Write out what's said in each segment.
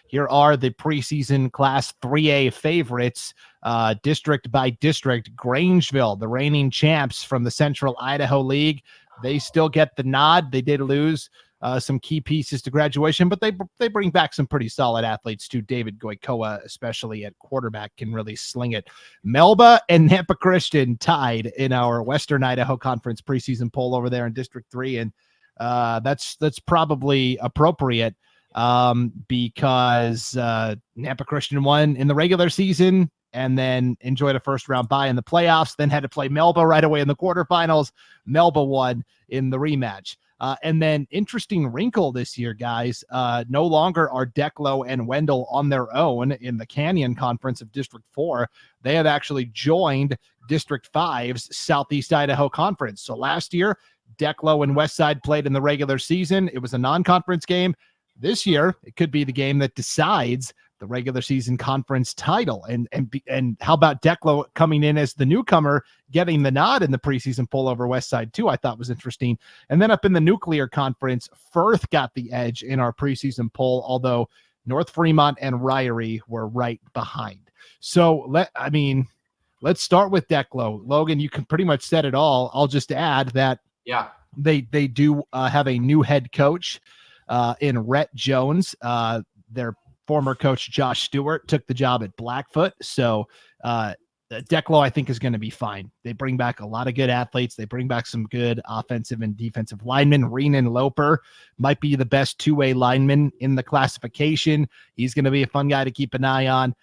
here are the preseason Class 3A favorites, district by district. Grangeville, the reigning champs from the Central Idaho League, they still get the nod. They did lose some key pieces to graduation, but they bring back some pretty solid athletes too. David Goikoa, especially at quarterback, can really sling it. Melba and Nampa Christian tied in our Western Idaho Conference preseason poll over there in District 3, and that's probably appropriate because Nampa Christian won in the regular season and then enjoyed a first-round bye in the playoffs, then had to play Melba right away in the quarterfinals. Melba won in the rematch. And then interesting wrinkle this year, guys, no longer are Declo and Wendell on their own in the Canyon Conference of District 4. They have actually joined District 5's Southeast Idaho Conference. So last year, Declo and Westside played in the regular season. It was a non-conference game. This year, it could be the game that decides the regular season conference title. And how about Declo coming in as the newcomer, getting the nod in the preseason poll over Westside too, I thought was interesting. And then up in the nuclear conference, Firth got the edge in our preseason poll, although North Fremont and Ryrie were right behind. So let's start with Declo. Logan, you can pretty much said it all. I'll just add that they do have a new head coach in Rhett Jones. Their former coach Josh Stewart took the job at Blackfoot. So Declo, I think, is going to be fine. They bring back a lot of good athletes. They bring back some good offensive and defensive linemen. Renan Loper might be the best two-way lineman in the classification. He's going to be a fun guy to keep an eye on.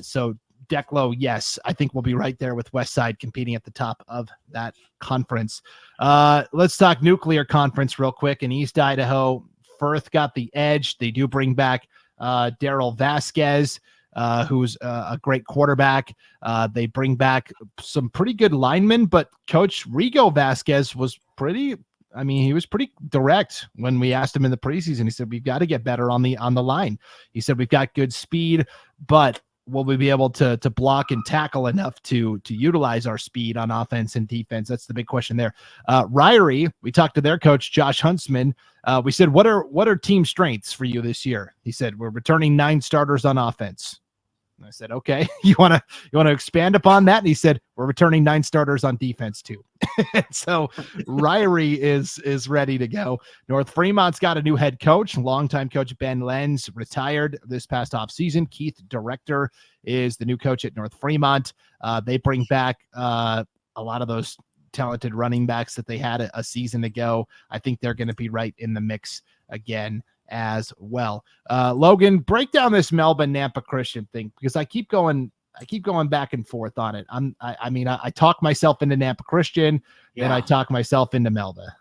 So Declo, yes, I think we'll be right there with Westside competing at the top of that conference. Let's talk nuclear conference real quick. In East Idaho, Firth got the edge. They do bring back Daryl Vasquez, who's a great quarterback. They bring back some pretty good linemen, but Coach Rigo Vasquez was pretty direct when we asked him in the preseason. He said, we've got to get better on the line. He said, we've got good speed, but will we be able to block and tackle enough to utilize our speed on offense and defense? That's the big question there. Ryrie, we talked to their coach, Josh Huntsman. We said, what are team strengths for you this year? He said, we're returning 9 starters on offense. And I said, okay, you want to expand upon that? And he said, we're returning 9 starters on defense too. So Ryrie is ready to go. North Fremont's got a new head coach. Longtime coach Ben Lenz retired this past offseason. Keith Director is the new coach at North Fremont. They bring back a lot of those talented running backs that they had a season ago. I think they're going to be right in the mix again as well. Logan, break down this Melbourne Nampa Christian thing, because I keep going back and forth on it. I talk myself into Nampa Christian, then I talk myself into Melba.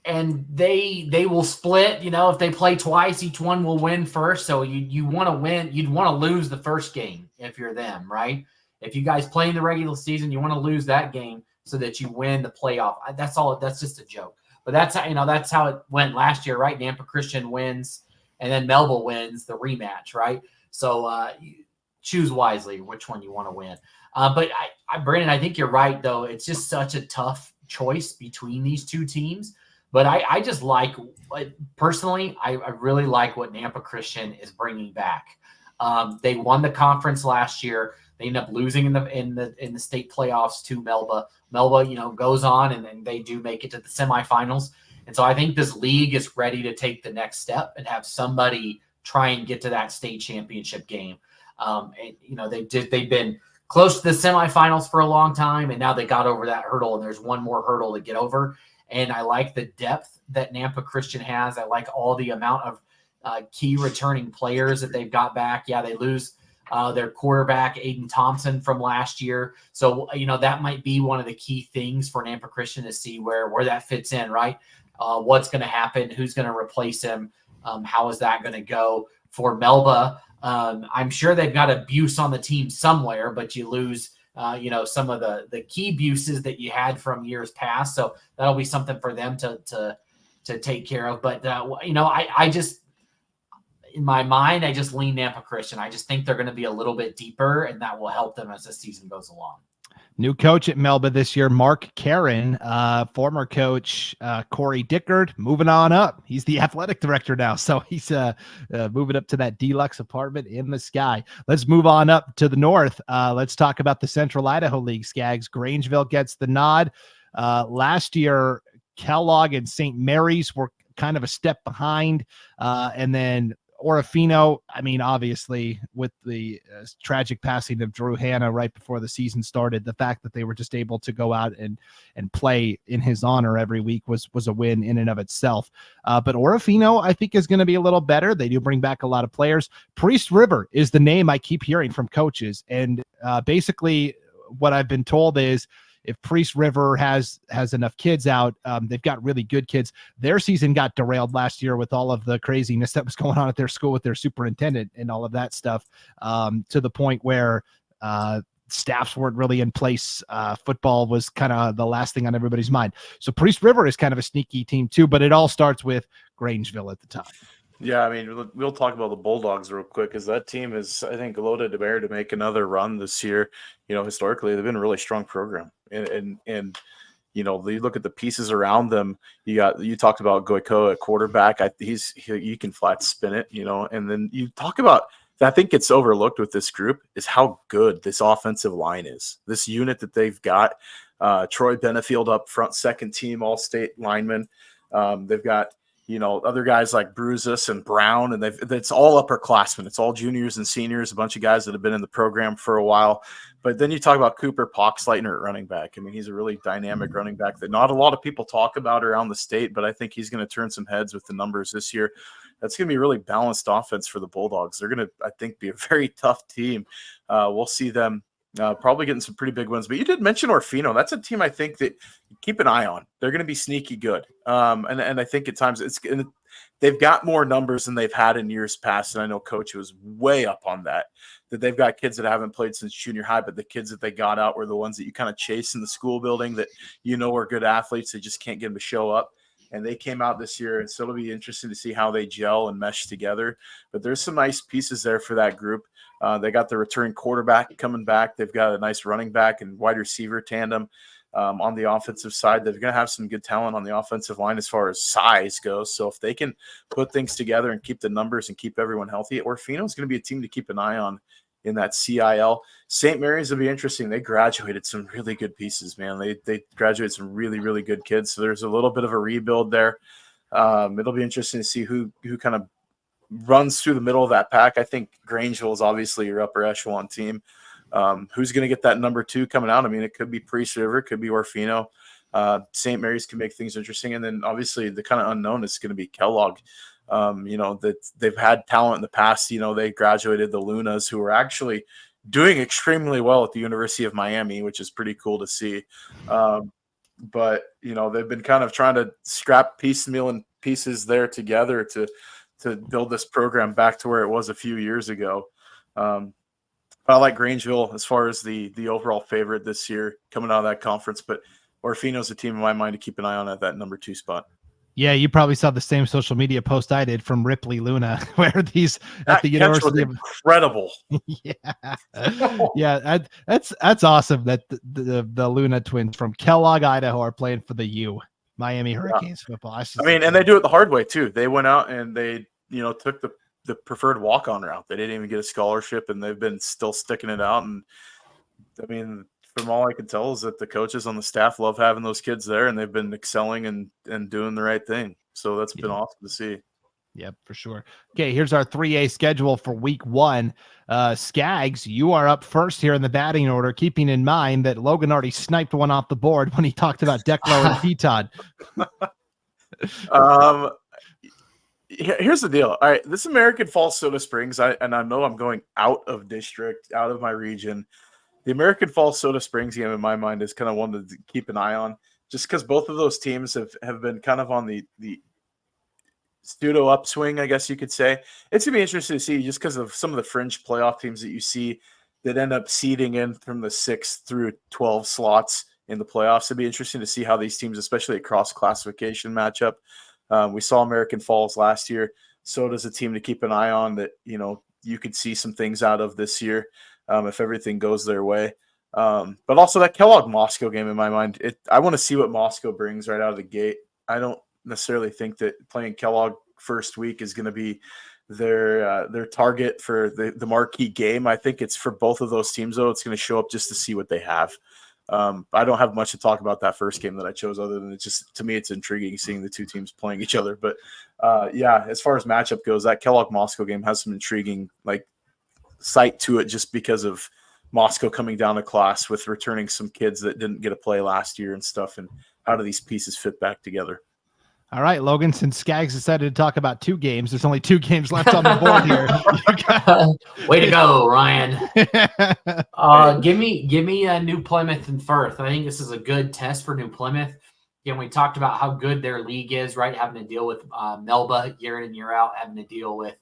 And they will split, if they play twice, each one will win first. So you want to win, you'd want to lose the first game if you're them, right? If you guys play in the regular season, you want to lose that game so that you win the playoff. That's all. That's just a joke. But that's how it went last year, right? Nampa Christian wins, and then Melba wins the rematch, right? So choose wisely which one you want to win. But Brandon, I think you're right, though. It's just such a tough choice between these two teams. But I just personally, I really like what Nampa Christian is bringing back. They won the conference last year. They end up losing in the state playoffs to Melba. Melba, goes on and then they do make it to the semifinals. And so I think this league is ready to take the next step and have somebody try and get to that state championship game. They've been close to the semifinals for a long time, and now they got over that hurdle, and there's one more hurdle to get over. And I like the depth that Nampa Christian has. I like all the amount of key returning players that they've got back. Yeah, they lose their quarterback, Aiden Thompson, from last year. So, that might be one of the key things for Nampa Christian to see where that fits in, right? What's going to happen? Who's going to replace him? How is that going to go? For Melba, I'm sure they've got abuse on the team somewhere, but you lose, some of the key abuses that you had from years past. So that'll be something for them to take care of. But, I just, in my mind, I just lean Nampa Christian. I just think they're going to be a little bit deeper, and that will help them as the season goes along. New coach at Melba this year, Mark Karen, former coach Corey Dickard, moving on up. He's the athletic director now, so he's moving up to that deluxe apartment in the sky. Let's move on up to the north. Let's talk about the Central Idaho League, Scaggs. Grangeville gets the nod. Last year, Kellogg and St. Mary's were kind of a step behind, and then Orofino, I mean, obviously, with the tragic passing of Drew Hanna right before the season started, the fact that they were just able to go out and play in his honor every week was a win in and of itself. But Orofino, I think, is going to be a little better. They do bring back a lot of players. Priest River is the name I keep hearing from coaches. And basically what I've been told is, if Priest River has enough kids out, they've got really good kids. Their season got derailed last year with all of the craziness that was going on at their school with their superintendent and all of that stuff, to the point where staffs weren't really in place. Football was kind of the last thing on everybody's mind. So Priest River is kind of a sneaky team too, but it all starts with Grangeville at the top. Yeah, I mean, we'll talk about the Bulldogs real quick, because that team is, I think, loaded to bear to make another run this year. You know, historically, they've been a really strong program, and you know, you look at the pieces around them. You talked about Goiko at quarterback. You can flat spin it, you know, and then you talk about. I think it's overlooked with this group is how good this offensive line is. This unit that they've got, Troy Benefield up front, second team All-State lineman. They've got, you know, other guys like Bruzus and Brown, and it's all upperclassmen. It's all juniors and seniors, a bunch of guys that have been in the program for a while. But then you talk about Cooper Poxleitner at running back. I mean, he's a really dynamic running back that not a lot of people talk about around the state, but I think he's going to turn some heads with the numbers this year. That's going to be a really balanced offense for the Bulldogs. They're going to, I think, be a very tough team. We'll see them probably getting some pretty big wins. But you did mention Orofino. That's a team I think that you keep an eye on. They're going to be sneaky good. And I think at times they've got more numbers than they've had in years past. And I know Coach was way up on that they've got kids that haven't played since junior high, but the kids that they got out were the ones that you kind of chase in the school building that you know are good athletes. They just can't get them to show up. And they came out this year, and so it'll be interesting to see how they gel and mesh together. But there's some nice pieces there for that group. They got the returning quarterback coming back. They've got a nice running back and wide receiver tandem on the offensive side. They're going to have some good talent on the offensive line as far as size goes. So if they can put things together and keep the numbers and keep everyone healthy, Orofino is going to be a team to keep an eye on in that CIL. St. Mary's will be interesting. They graduated some really good pieces, man. They graduated some really, really good kids. So there's a little bit of a rebuild there. It'll be interesting to see who kind of runs through the middle of that pack. I think Grangeville is obviously your upper echelon team. Who's going to get that number 2 coming out? I mean, it could be Priest River, it could be Orofino. St. Mary's can make things interesting. And then obviously the kind of unknown is going to be Kellogg. You know, that they've had talent in the past. You know, they graduated the Lunas, who are actually doing extremely well at the University of Miami, which is pretty cool to see. But, you know, they've been kind of trying to scrap piecemeal and pieces there together to build this program back to where it was a few years ago. I like Grangeville as far as the overall favorite this year coming out of that conference, but Orofino's a team in my mind to keep an eye on at that number 2 spot. Yeah, you probably saw the same social media post I did from Ripley Luna, where these at the University of incredible. Yeah, that's awesome that the Luna twins from Kellogg, Idaho, are playing for the Miami Hurricanes football. I mean, and they do it the hard way too. They went out and they, you know, took the preferred walk-on route. They didn't even get a scholarship, and they've been still sticking it out. And I mean, from all I can tell is that the coaches on the staff love having those kids there, and they've been excelling and doing the right thing. So that's been awesome to see. Yep, for sure. Okay, here's our 3A schedule for week 1. Scaggs, you are up first here in the batting order, keeping in mind that Logan already sniped one off the board when he talked about Declo and Teton. Here's the deal. All right, this American Falls Soda Springs, I know I'm going out of district, out of my region. The American Falls Soda Springs game in my mind is kind of one to keep an eye on, just because both of those teams have been kind of on the pseudo upswing, I guess you could say. It's going to be interesting to see just because of some of the fringe playoff teams that you see that end up seeding in from the 6 through 12 slots in the playoffs. It'd be interesting to see how these teams, especially a cross-classification matchup. We saw American Falls last year. So does a team to keep an eye on that, you know, you could see some things out of this year if everything goes their way. But also that Kellogg Moscow game in my mind, I want to see what Moscow brings right out of the gate. I don't necessarily think that playing Kellogg first week is going to be their target for the marquee game. I think it's for both of those teams, though. It's going to show up just to see what they have. I don't have much to talk about that first game that I chose, other than to me, it's intriguing seeing the two teams playing each other. But yeah, as far as matchup goes, that Kellogg Moscow game has some intriguing sight to it, just because of Moscow coming down to class with returning some kids that didn't get a play last year and stuff. And how do these pieces fit back together? All right, Logan, since Scaggs decided to talk about 2 games, there's only 2 games left on the board here. Way to go, Ryan. Give me New Plymouth and Firth. I think this is a good test for New Plymouth. Again, we talked about how good their league is, right? Having to deal with Melba year in and year out, having to deal with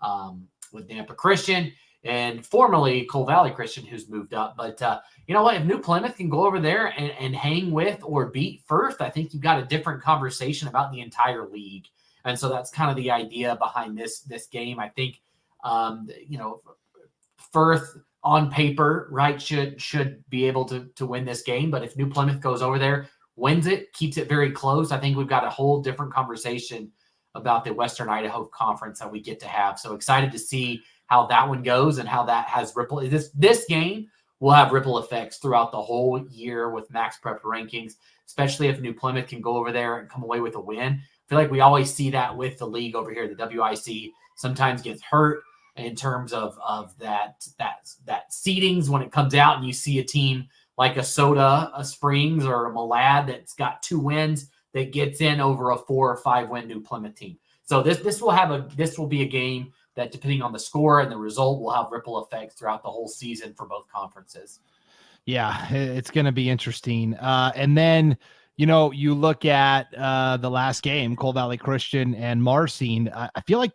Nampa Christian and formerly Coal Valley Christian, who's moved up. But you know what? If New Plymouth can go over there and hang with or beat Firth, I think you've got a different conversation about the entire league. And so that's kind of the idea behind this game. I think, Firth on paper, right, should be able to win this game. But if New Plymouth goes over there, wins it, keeps it very close, I think we've got a whole different conversation about the Western Idaho Conference that we get to have. So excited to see how that one goes and how that has ripple. This game will have ripple effects throughout the whole year with Max Prep rankings, especially if New Plymouth can go over there and come away with a win. I feel like we always see that with the league over here. The WIC sometimes gets hurt in terms of that seedings when it comes out and you see a team like a Soda, a Springs, or a Malad that's got 2 wins that gets in over a 4 or 5 win New Plymouth team. So this will be a game that, depending on the score and the result, will have ripple effects throughout the whole season for both conferences. Yeah, it's going to be interesting. And then, you look at the last game, Coal Valley Christian and Marcine. I feel like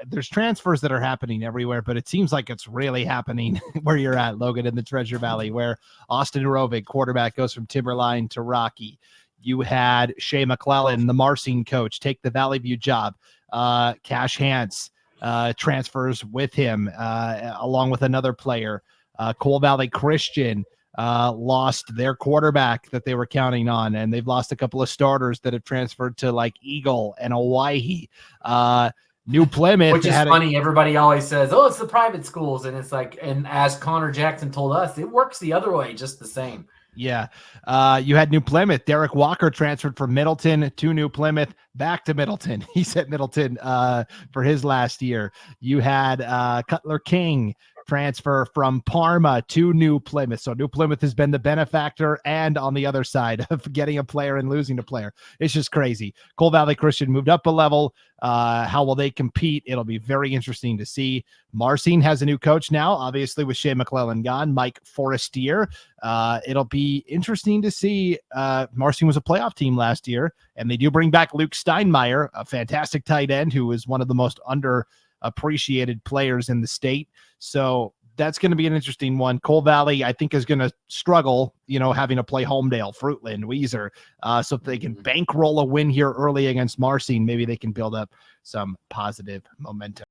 there's transfers that are happening everywhere, but it seems like it's really happening where you're at, Logan, in the Treasure Valley, where Austin Rovig, quarterback, goes from Timberline to Rocky. You had Shea McClellan, the Marcine coach, take the Valley View job. Cash Hance transfers with him along with another player. Coal Valley Christian lost their quarterback that they were counting on, and they've lost a couple of starters that have transferred to Eagle and Owyhee. New Plymouth, which is funny. Everybody always says, "Oh, it's the private schools," and it's and as Connor Jackson told us, it works the other way just the same. Yeah. You had New Plymouth. Derek Walker transferred from Middleton to New Plymouth, back to Middleton. He's at Middleton for his last year. You had Cutler King transfer from Parma to New Plymouth. So New Plymouth has been the benefactor and on the other side of getting a player and losing a player. It's just crazy. Coal Valley Christian moved up a level. How will they compete? It'll be very interesting to see. Marcine has a new coach now, obviously, with Shea McClellan gone, Mike Forestier. It'll be interesting to see. Marcine was a playoff team last year, and they do bring back Luke Steinmeier, a fantastic tight end who is one of the most underappreciated players in the state. So that's going to be an interesting one. Coal Valley, I think, is going to struggle, having to play Homedale, Fruitland, Weiser. So if they can bankroll a win here early against Marcine, maybe they can build up some positive momentum.